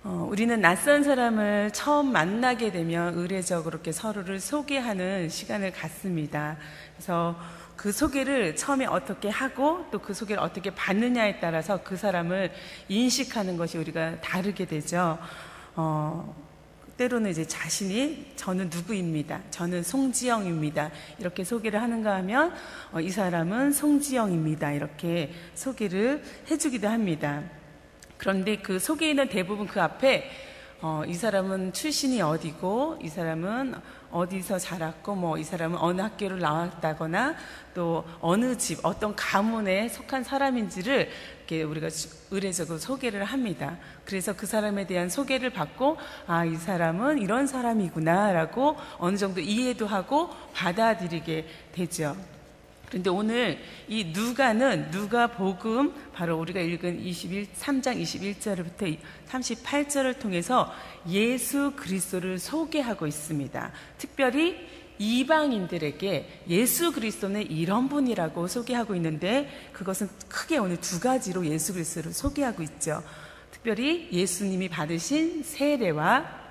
우리는 낯선 사람을 처음 만나게 되면 의례적으로 이렇게 서로를 소개하는 시간을 갖습니다. 그래서 그 소개를 처음에 어떻게 하고 또 그 소개를 어떻게 받느냐에 따라서 그 사람을 인식하는 것이 우리가 다르게 되죠. 때로는 이제 자신이 저는 누구입니다. 저는 송지영입니다. 이렇게 소개를 하는가 하면 이 사람은 송지영입니다. 이렇게 소개를 해주기도 합니다. 그런데 그 소개에는 대부분 그 앞에 이 사람은 출신이 어디고 이 사람은 어디서 자랐고 이 사람은 어느 학교를 나왔다거나 또 어느 집 어떤 가문에 속한 사람인지를 이렇게 우리가 의례적으로 소개를 합니다. 그래서 그 사람에 대한 소개를 받고 이 사람은 이런 사람이구나 라고 어느 정도 이해도 하고 받아들이게 되죠. 그런데 오늘 이 누가는 누가복음 바로 우리가 읽은 3장 21절부터 38절을 통해서 예수 그리스도를 소개하고 있습니다. 특별히 이방인들에게 예수 그리스도는 이런 분이라고 소개하고 있는데 그것은 크게 오늘 두 가지로 예수 그리스도를 소개하고 있죠. 특별히 예수님이 받으신 세례와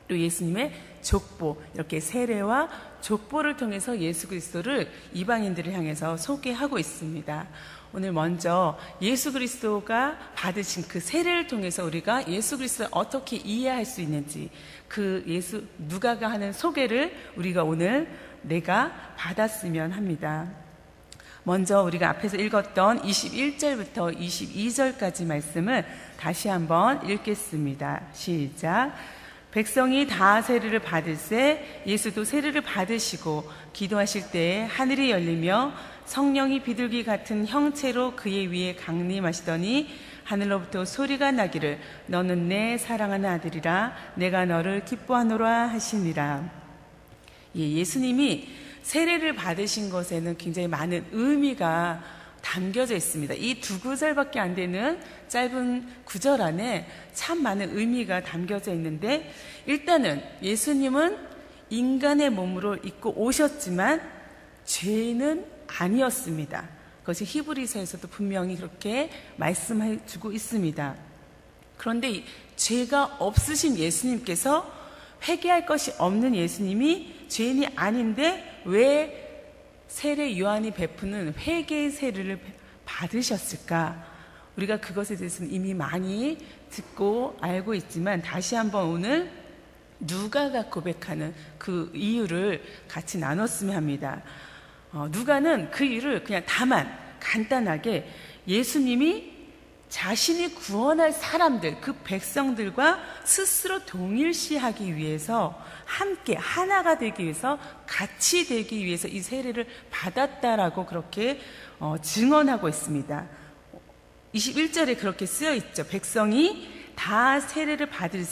또 예수님의 족보, 이렇게 세례와 족보를 통해서 예수 그리스도를 이방인들을 향해서 소개하고 있습니다. 오늘 먼저 예수 그리스도가 받으신 그 세례를 통해서 우리가 예수 그리스도를 어떻게 이해할 수 있는지 그 누가가 하는 소개를 우리가 오늘 내가 받았으면 합니다. 먼저 우리가 앞에서 읽었던 21절부터 22절까지 말씀을 다시 한번 읽겠습니다. 시작. 백성이 다 세례를 받을새 예수도 세례를 받으시고 기도하실 때에 하늘이 열리며 성령이 비둘기 같은 형체로 그의 위에 강림하시더니 하늘로부터 소리가 나기를 너는 내 사랑하는 아들이라 내가 너를 기뻐하노라 하시니라. 예수님이 세례를 받으신 것에는 굉장히 많은 의미가 담겨져 있습니다. 이 두 구절밖에 안 되는 짧은 구절 안에 참 많은 의미가 담겨져 있는데 일단은 예수님은 인간의 몸으로 입고 오셨지만 죄는 아니었습니다. 그것이 히브리서에서도 분명히 그렇게 말씀해 주고 있습니다. 그런데 죄가 없으신 예수님께서 회개할 것이 없는 예수님이 죄인이 아닌데 왜 세례 요한이 베푸는 회개의 세례를 받으셨을까? 우리가 그것에 대해서는 이미 많이 듣고 알고 있지만 다시 한번 오늘 누가가 고백하는 그 이유를 같이 나눴으면 합니다. 누가는 그 이유를 그냥 다만 간단하게 예수님이 자신이 구원할 사람들, 그 백성들과 스스로 동일시하기 위해서 함께 하나가 되기 위해서 같이 되기 위해서 이 세례를 받았다라고 그렇게 증언하고 있습니다. 21절에 그렇게 쓰여 있죠. 백성이 다 세례를 받을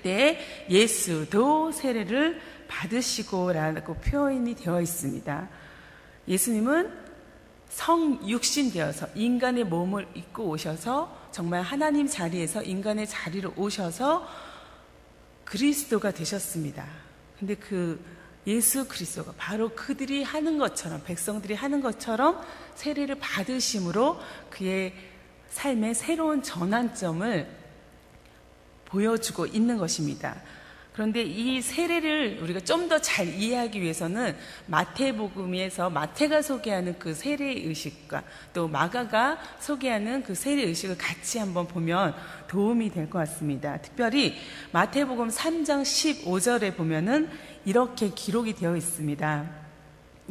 때 예수도 세례를 받으시고라고 표현이 되어 있습니다. 예수님은 성육신 되어서 인간의 몸을 입고 오셔서 정말 하나님 자리에서 인간의 자리로 오셔서 그리스도가 되셨습니다. 근데 그 예수 그리스도가 바로 그들이 하는 것처럼 백성들이 하는 것처럼 세례를 받으심으로 그의 삶의 새로운 전환점을 보여주고 있는 것입니다. 그런데 이 세례를 우리가 좀 더 잘 이해하기 위해서는 마태복음에서 마태가 소개하는 그 세례 의식과 또 마가가 소개하는 그 세례 의식을 같이 한번 보면 도움이 될 것 같습니다. 특별히 마태복음 3장 15절에 보면은 이렇게 기록이 되어 있습니다.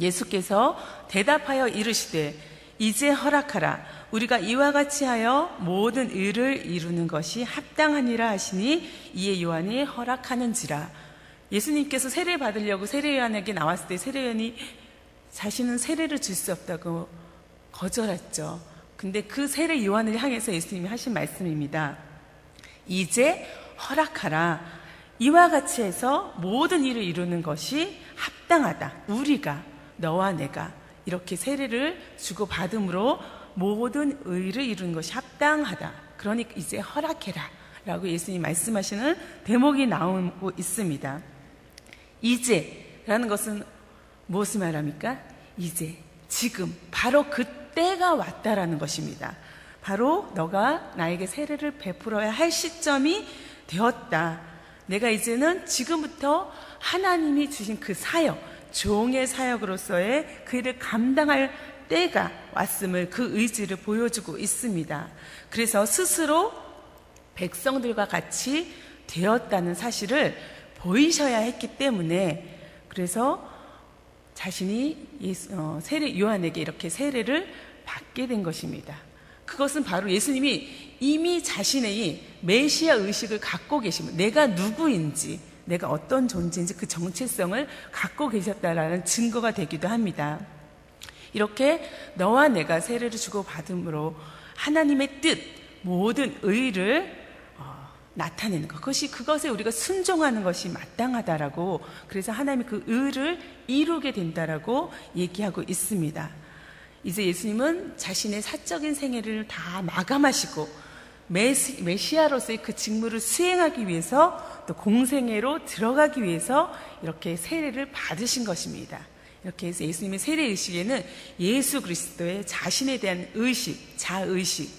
예수께서 대답하여 이르시되 이제 허락하라. 우리가 이와 같이 하여 모든 의를 이루는 것이 합당하니라 하시니 이에 요한이 허락하는지라. 예수님께서 세례 받으려고 세례 요한에게 나왔을 때 세례 요한이 자신은 세례를 줄 수 없다고 거절했죠. 근데 그 세례 요한을 향해서 예수님이 하신 말씀입니다. 이제 허락하라. 이와 같이 해서 모든 일을 이루는 것이 합당하다. 우리가 너와 내가 이렇게 세례를 주고 받음으로 모든 의를 이루는 것이 합당하다. 그러니까 이제 허락해라 라고 예수님이 말씀하시는 대목이 나오고 있습니다. 이제라는 것은 무엇을 말합니까? 이제, 지금, 바로 그때가 왔다라는 것입니다. 바로 너가 나에게 세례를 베풀어야 할 시점이 되었다. 내가 이제는 지금부터 하나님이 주신 그 사역, 종의 사역으로서의 그 일을 감당할 때가 왔음을, 그 의지를 보여주고 있습니다. 그래서 스스로 백성들과 같이 되었다는 사실을 보이셔야 했기 때문에, 그래서 자신이 요한에게 이렇게 세례를 받게 된 것입니다. 그것은 바로 예수님이 이미 자신의 메시아 의식을 갖고 계시면, 내가 누구인지, 내가 어떤 존재인지 그 정체성을 갖고 계셨다라는 증거가 되기도 합니다. 이렇게 너와 내가 세례를 주고받음으로 하나님의 뜻, 모든 의를 나타내는 것, 그것에 우리가 순종하는 것이 마땅하다라고, 그래서 하나님이 그 의를 이루게 된다라고 얘기하고 있습니다. 이제 예수님은 자신의 사적인 생애를 다 마감하시고 메시아로서의 그 직무를 수행하기 위해서, 또 공생애로 들어가기 위해서 이렇게 세례를 받으신 것입니다. 이렇게 해서 예수님의 세례 의식에는 예수 그리스도의 자신에 대한 의식, 자의식,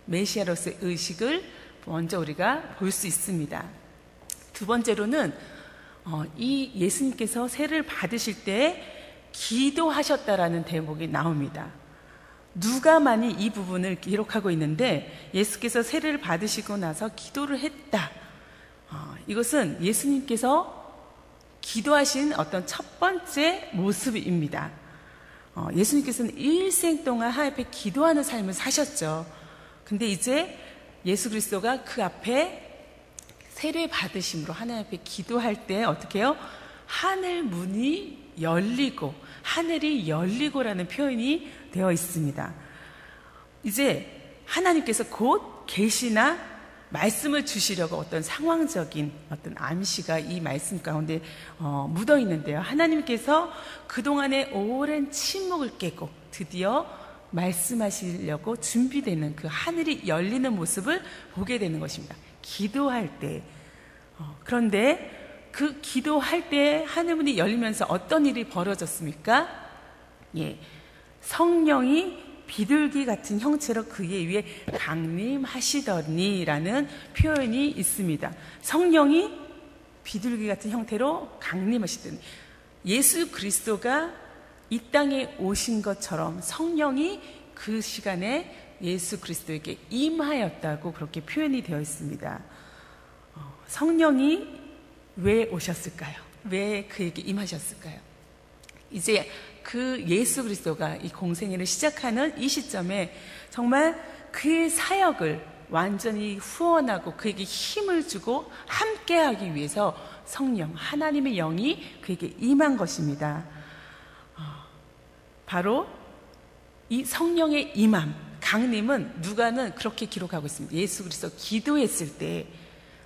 메시아로서의 의식을 먼저 우리가 볼 수 있습니다. 두 번째로는 이 예수님께서 세례를 받으실 때 기도하셨다라는 대목이 나옵니다. 누가만이 이 부분을 기록하고 있는데, 예수께서 세례를 받으시고 나서 기도를 했다. 이것은 예수님께서 기도하신 어떤 첫 번째 모습입니다. 예수님께서는 일생 동안 하나님 앞에 기도하는 삶을 사셨죠. 근데 이제 예수 그리스도가 그 앞에 세례 받으심으로 하나님 앞에 기도할 때 어떻게 해요? 하늘 문이 열리고, 하늘이 열리고라는 표현이 되어 있습니다. 이제 하나님께서 곧 계시나 말씀을 주시려고 어떤 상황적인 어떤 암시가 이 말씀 가운데 묻어 있는데요. 하나님께서 그동안의 오랜 침묵을 깨고 드디어 말씀하시려고 준비되는 그 하늘이 열리는 모습을 보게 되는 것입니다. 기도할 때. 그런데 그 기도할 때 하늘문이 열리면서 어떤 일이 벌어졌습니까? 성령이 비둘기 같은 형체로 그의 위에 강림하시더니라는 표현이 있습니다. 성령이 비둘기 같은 형태로 강림하시더니, 예수 그리스도가 이 땅에 오신 것처럼 성령이 그 시간에 예수 그리스도에게 임하였다고 그렇게 표현이 되어 있습니다. 성령이 왜 오셨을까요? 왜 그에게 임하셨을까요? 이제 그 예수 그리스도가 이 공생애를 시작하는 이 시점에 정말 그의 사역을 완전히 후원하고 그에게 힘을 주고 함께하기 위해서 성령, 하나님의 영이 그에게 임한 것입니다. 바로 이 성령의 임함, 강림은 누가는 그렇게 기록하고 있습니다. 예수 그리스도 기도했을 때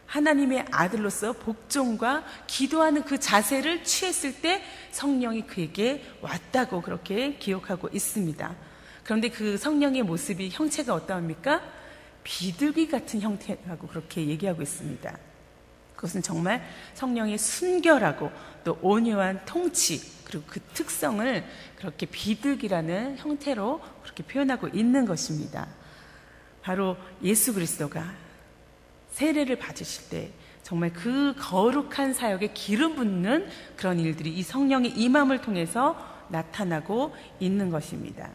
하나님의 아들로서 복종과 기도하는 그 자세를 취했을 때 성령이 그에게 왔다고 그렇게 기록하고 있습니다. 그런데 그 성령의 모습이, 형체가 어떠합니까? 비둘기 같은 형태라고 그렇게 얘기하고 있습니다. 그것은 정말 성령의 순결하고 또 온유한 통치, 그리고 그 특성을 그렇게 비둘기라는 형태로 그렇게 표현하고 있는 것입니다. 바로 예수 그리스도가 세례를 받으실 때 정말 그 거룩한 사역에 기름 붓는 그런 일들이 이 성령의 임함을 통해서 나타나고 있는 것입니다.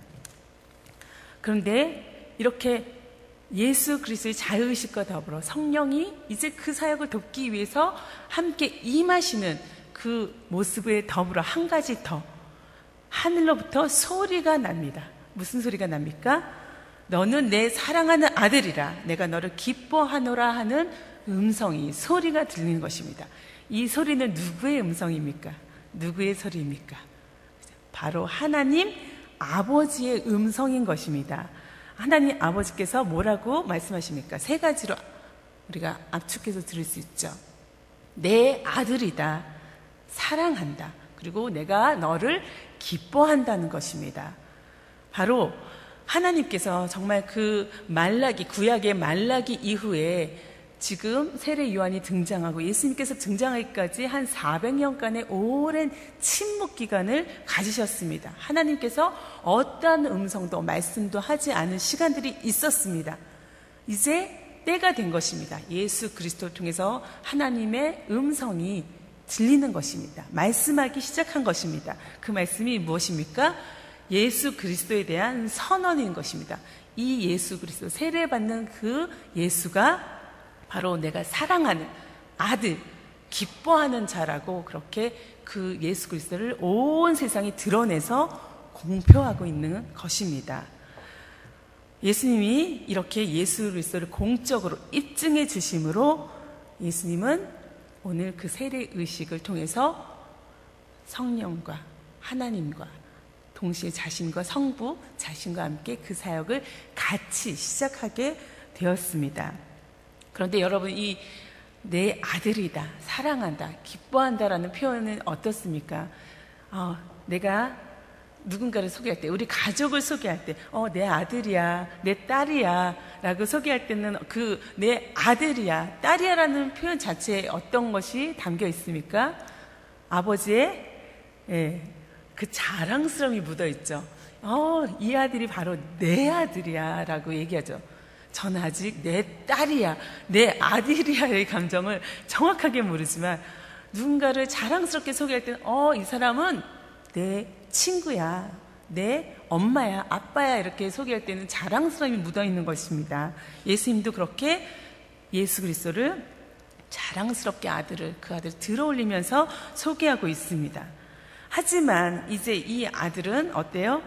그런데 이렇게 예수 그리스도의 자의식과 더불어 성령이 이제 그 사역을 돕기 위해서 함께 임하시는 그 모습에 더불어 한 가지 더, 하늘로부터 소리가 납니다. 무슨 소리가 납니까? 너는 내 사랑하는 아들이라, 내가 너를 기뻐하노라 하는 음성이, 소리가 들리는 것입니다. 이 소리는 누구의 음성입니까? 누구의 소리입니까? 바로 하나님 아버지의 음성인 것입니다. 하나님 아버지께서 뭐라고 말씀하십니까? 세 가지로 우리가 압축해서 들을 수 있죠. 내 아들이다, 사랑한다, 그리고 내가 너를 기뻐한다는 것입니다. 바로 하나님께서 정말 그 말라기, 구약의 말라기 이후에 지금 세례 요한이 등장하고 예수님께서 등장하기까지 한 400년간의 오랜 침묵 기간을 가지셨습니다. 하나님께서 어떠한 음성도 말씀도 하지 않은 시간들이 있었습니다. 이제 때가 된 것입니다. 예수 그리스도를 통해서 하나님의 음성이 들리는 것입니다. 말씀하기 시작한 것입니다. 그 말씀이 무엇입니까? 예수 그리스도에 대한 선언인 것입니다. 이 예수 그리스도, 세례받는 그 예수가 바로 내가 사랑하는 아들, 기뻐하는 자라고 그렇게 그 예수 그리스도를 온 세상에 드러내서 공표하고 있는 것입니다. 예수님이 이렇게 예수 그리스도를 공적으로 입증해 주심으로 예수님은 오늘 그 세례 의식을 통해서 성령과 하나님과 동시에 자신과 성부, 자신과 함께 그 사역을 같이 시작하게 되었습니다. 그런데 여러분, 이 내 아들이다, 사랑한다, 기뻐한다라는 표현은 어떻습니까? 내가 누군가를 소개할 때, 우리 가족을 소개할 때, 내 아들이야, 내 딸이야 라고 소개할 때는 그 내 아들이야, 딸이야 라는 표현 자체에 어떤 것이 담겨 있습니까? 아버지의 그 자랑스러움이 묻어 있죠. 이 아들이 바로 내 아들이야 라고 얘기하죠. 저는 아직 내 딸이야, 내 아들이야의 감정을 정확하게 모르지만 누군가를 자랑스럽게 소개할 때는 이 사람은 내 친구야, 내 엄마야, 아빠야 이렇게 소개할 때는 자랑스러움이 묻어있는 것입니다. 예수님도 그렇게 예수 그리스도를 자랑스럽게 그 아들을 들어올리면서 소개하고 있습니다. 하지만 이제 이 아들은 어때요?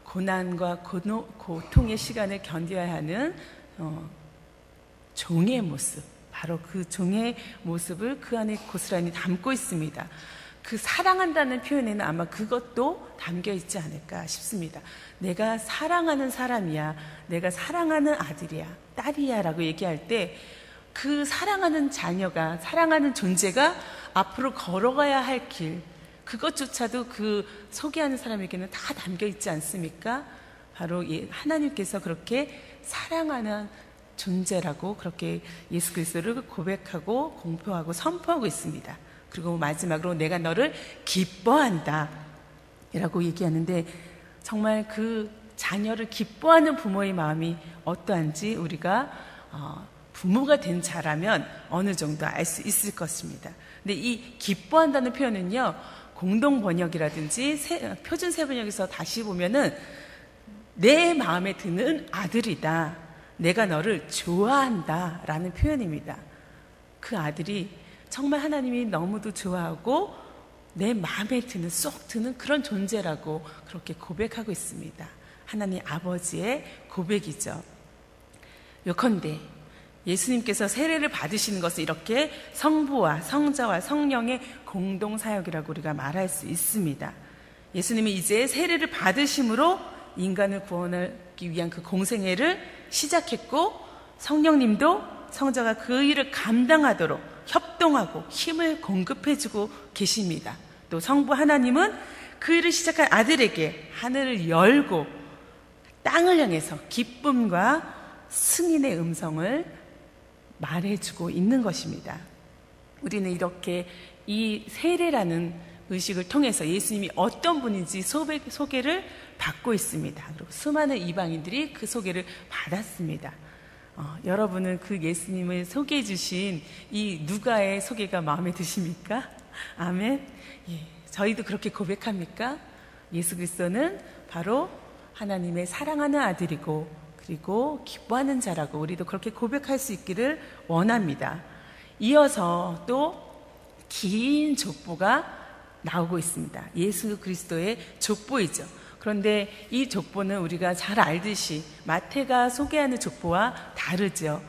고난과 고통의 시간을 견뎌야 하는 종의 모습, 바로 그 종의 모습을 그 안에 고스란히 담고 있습니다. 그 사랑한다는 표현에는 아마 그것도 담겨 있지 않을까 싶습니다. 내가 사랑하는 사람이야, 내가 사랑하는 아들이야, 딸이야 라고 얘기할 때 그 사랑하는 자녀가, 사랑하는 존재가 앞으로 걸어가야 할 길, 그것조차도 그 소개하는 사람에게는 다 담겨 있지 않습니까? 바로 하나님께서 그렇게 사랑하는 존재라고 그렇게 예수 그리스도를 고백하고 공표하고 선포하고 있습니다. 그리고 마지막으로 내가 너를 기뻐한다 라고 얘기하는데, 정말 그 자녀를 기뻐하는 부모의 마음이 어떠한지 우리가 부모가 된 자라면 어느 정도 알 수 있을 것입니다. 근데 이 기뻐한다는 표현은요, 공동 번역이라든지 표준 세번역에서 다시 보면은 내 마음에 드는 아들이다, 내가 너를 좋아한다 라는 표현입니다. 그 아들이 정말 하나님이 너무도 좋아하고 내 마음에 드는, 쏙 드는 그런 존재라고 그렇게 고백하고 있습니다. 하나님 아버지의 고백이죠. 요컨대 예수님께서 세례를 받으시는 것을 이렇게 성부와 성자와 성령의 공동사역이라고 우리가 말할 수 있습니다. 예수님이 이제 세례를 받으심으로 인간을 구원하기 위한 그 공생애를 시작했고, 성령님도 성자가 그 일을 감당하도록 협동하고 힘을 공급해주고 계십니다. 또 성부 하나님은 그 일을 시작한 아들에게 하늘을 열고 땅을 향해서 기쁨과 승인의 음성을 말해주고 있는 것입니다. 우리는 이렇게 이 세례라는 의식을 통해서 예수님이 어떤 분인지 소개를 받고 있습니다. 그리고 수많은 이방인들이 그 소개를 받았습니다. 여러분은 그 예수님을 소개해 주신 이 누가의 소개가 마음에 드십니까? 아멘. 저희도 그렇게 고백합니까? 예수 그리스도는 바로 하나님의 사랑하는 아들이고 그리고 기뻐하는 자라고 우리도 그렇게 고백할 수 있기를 원합니다. 이어서 또 긴 족보가 나오고 있습니다. 예수 그리스도의 족보이죠. 그런데 이 족보는 우리가 잘 알듯이 마태가 소개하는 족보와 다르죠.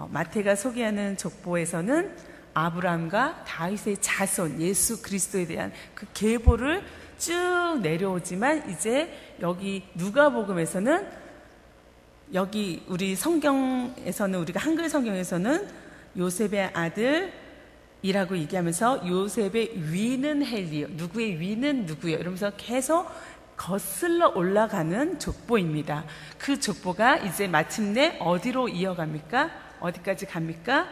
마태가 소개하는 족보에서는 아브라함과 다윗의 자손 예수 그리스도에 대한 그 계보를 쭉 내려오지만, 이제 여기 누가복음에서는, 여기 우리 성경에서는, 우리가 한글 성경에서는 요셉의 아들이라고 얘기하면서 요셉의 위는 헬리요, 누구의 위는 누구요 이러면서 계속 거슬러 올라가는 족보입니다. 그 족보가 이제 마침내 어디로 이어갑니까? 어디까지 갑니까?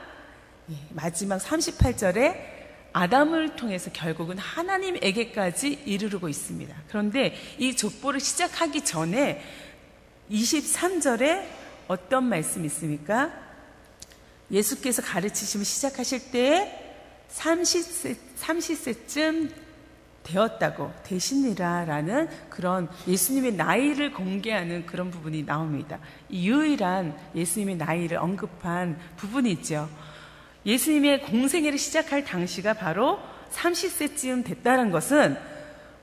마지막 38절에 아담을 통해서 결국은 하나님에게까지 이르르고 있습니다. 그런데 이 족보를 시작하기 전에 23절에 어떤 말씀이 있습니까? 예수께서 가르치심을 시작하실 때에 30세쯤 되었다고 되시니라 라는 그런 예수님의 나이를 공개하는 그런 부분이 나옵니다. 유일한 예수님의 나이를 언급한 부분이죠. 예수님의 공생애를 시작할 당시가 바로 30세쯤 됐다는 것은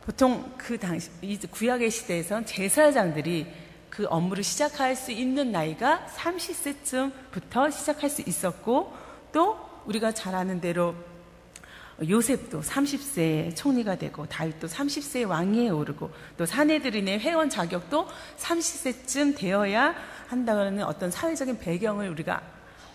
보통 그 당시 구약의 시대에선 제사장들이 그 업무를 시작할 수 있는 나이가 30세쯤부터 시작할 수 있었고, 또 우리가 잘 아는 대로 요셉도 30세에 총리가 되고 다윗도 30세에 왕위에 오르고 또 사내들인의 회원 자격도 30세쯤 되어야 한다는 어떤 사회적인 배경을 우리가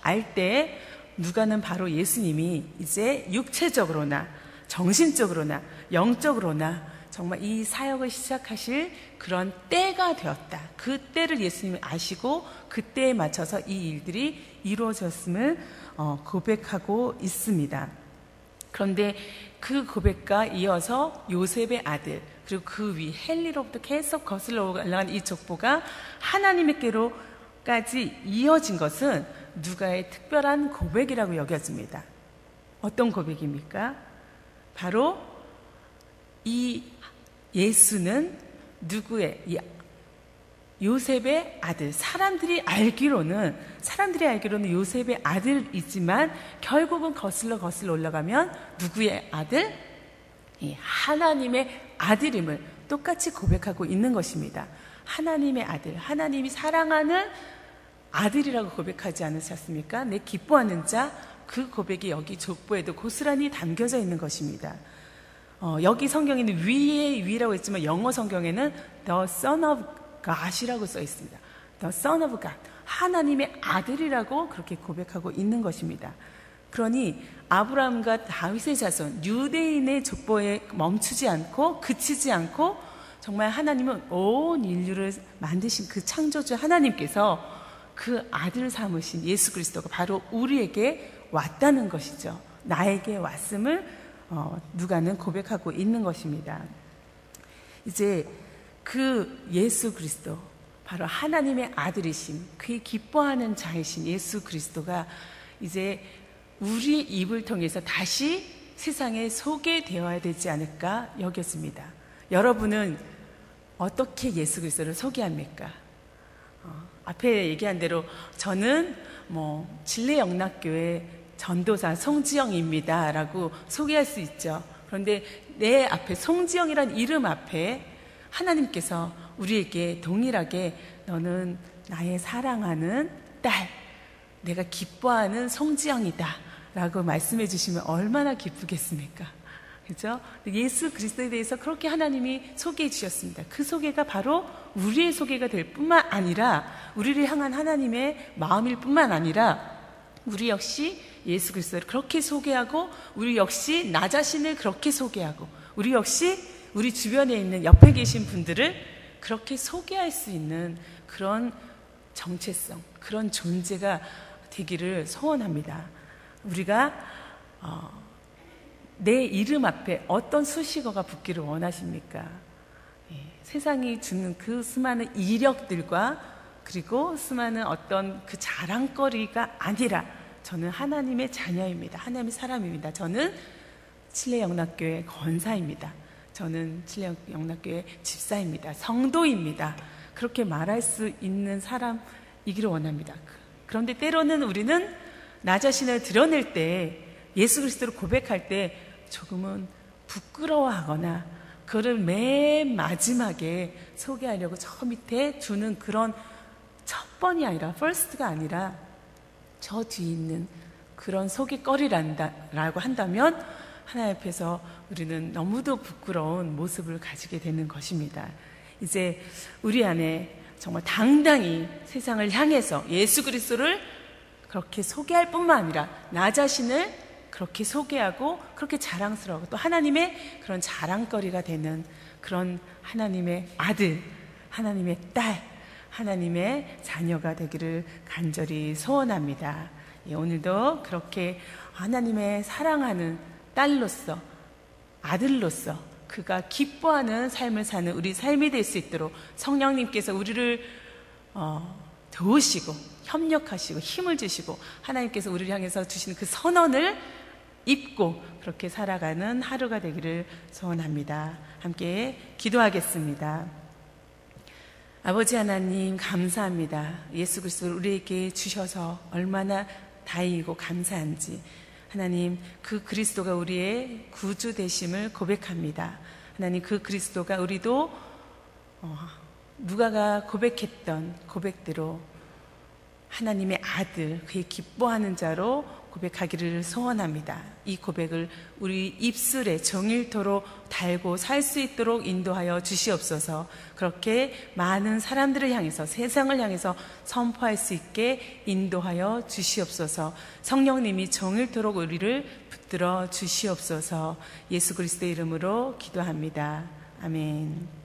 알 때 누가는 바로 예수님이 이제 육체적으로나 정신적으로나 영적으로나 정말 이 사역을 시작하실 그런 때가 되었다. 그 때를 예수님이 아시고 그 때에 맞춰서 이 일들이 이루어졌음을 고백하고 있습니다. 그런데 그 고백과 이어서 요셉의 아들, 그리고 그 위 헬리로부터 계속 거슬러 올라간 이 족보가 하나님께로까지 이어진 것은 누가의 특별한 고백이라고 여겨집니다. 어떤 고백입니까? 바로 이 예수는 누구의 요셉의 아들. 사람들이 알기로는 요셉의 아들이지만 결국은 거슬러 올라가면 누구의 아들? 하나님의 아들임을 똑같이 고백하고 있는 것입니다. 하나님의 아들, 하나님이 사랑하는 아들이라고 고백하지 않으셨습니까? 내 기뻐하는 자, 그 고백이 여기 족보에도 고스란히 담겨져 있는 것입니다. 여기 성경에는 위의 위라고 했지만 영어 성경에는 The Son of God이라고 써 있습니다. The Son of God, 하나님의 아들이라고 그렇게 고백하고 있는 것입니다. 그러니 아브라함과 다윗의 자손, 유대인의 족보에 멈추지 않고 그치지 않고 정말 하나님은 온 인류를 만드신 그 창조주 하나님께서 그 아들 삼으신 예수 그리스도가 바로 우리에게 왔다는 것이죠. 나에게 왔음을 누가는 고백하고 있는 것입니다. 이제 그 예수 그리스도, 바로 하나님의 아들이신, 그의 기뻐하는 자이신 예수 그리스도가 이제 우리 입을 통해서 다시 세상에 소개되어야 되지 않을까 여겨집니다. 여러분은 어떻게 예수 그리스도를 소개합니까? 앞에 얘기한 대로 저는 진례영락교회 전도사 송지영입니다 라고 소개할 수 있죠. 그런데 내 앞에 송지영이란 이름 앞에 하나님께서 우리에게 동일하게 너는 나의 사랑하는 딸, 내가 기뻐하는 송지영이다 라고 말씀해 주시면 얼마나 기쁘겠습니까? 그죠? 예수 그리스도에 대해서 그렇게 하나님이 소개해 주셨습니다. 그 소개가 바로 우리의 소개가 될 뿐만 아니라 우리를 향한 하나님의 마음일 뿐만 아니라 우리 역시 예수 그리스도를 그렇게 소개하고 우리 역시 나 자신을 그렇게 소개하고 우리 역시 우리 주변에 있는 옆에 계신 분들을 그렇게 소개할 수 있는 그런 정체성, 그런 존재가 되기를 소원합니다. 우리가 내 이름 앞에 어떤 수식어가 붙기를 원하십니까? 세상이 주는 그 수많은 이력들과 그리고 수많은 어떤 그 자랑거리가 아니라 저는 하나님의 자녀입니다. 하나님의 사람입니다. 저는 칠레영락교회 권사입니다. 저는 칠레영락교회 집사입니다. 성도입니다. 그렇게 말할 수 있는 사람이기를 원합니다. 그런데 때로는 우리는 나 자신을 드러낼 때, 예수 그리스도를 고백할 때 조금은 부끄러워하거나 그를 맨 마지막에 소개하려고 저 밑에 두는 그런 첫 번이 아니라 first가 아니라 저 뒤에 있는 그런 소개거리라고 한다면 하나님 앞에서 우리는 너무도 부끄러운 모습을 가지게 되는 것입니다. 이제 우리 안에 정말 당당히 세상을 향해서 예수 그리스도를 그렇게 소개할 뿐만 아니라 나 자신을 그렇게 소개하고 그렇게 자랑스러워하고 또 하나님의 그런 자랑거리가 되는 그런 하나님의 아들, 하나님의 딸, 하나님의 자녀가 되기를 간절히 소원합니다. 오늘도 그렇게 하나님의 사랑하는 딸로서, 아들로서 그가 기뻐하는 삶을 사는 우리 삶이 될 수 있도록 성령님께서 우리를 도우시고 협력하시고 힘을 주시고 하나님께서 우리를 향해서 주시는 그 선언을 입고 그렇게 살아가는 하루가 되기를 소원합니다. 함께 기도하겠습니다. 아버지 하나님, 감사합니다. 예수 그리스도를 우리에게 주셔서 얼마나 다행이고 감사한지. 하나님, 그 그리스도가 우리의 구주 되심을 고백합니다. 하나님, 그 그리스도가 우리도 누가가 고백했던 고백대로 하나님의 아들, 그의 기뻐하는 자로 고백하기를 소원합니다. 이 고백을 우리 입술에 정일토록 달고 살 수 있도록 인도하여 주시옵소서. 그렇게 많은 사람들을 향해서, 세상을 향해서 선포할 수 있게 인도하여 주시옵소서. 성령님이 정일토록 우리를 붙들어 주시옵소서. 예수 그리스도의 이름으로 기도합니다. 아멘.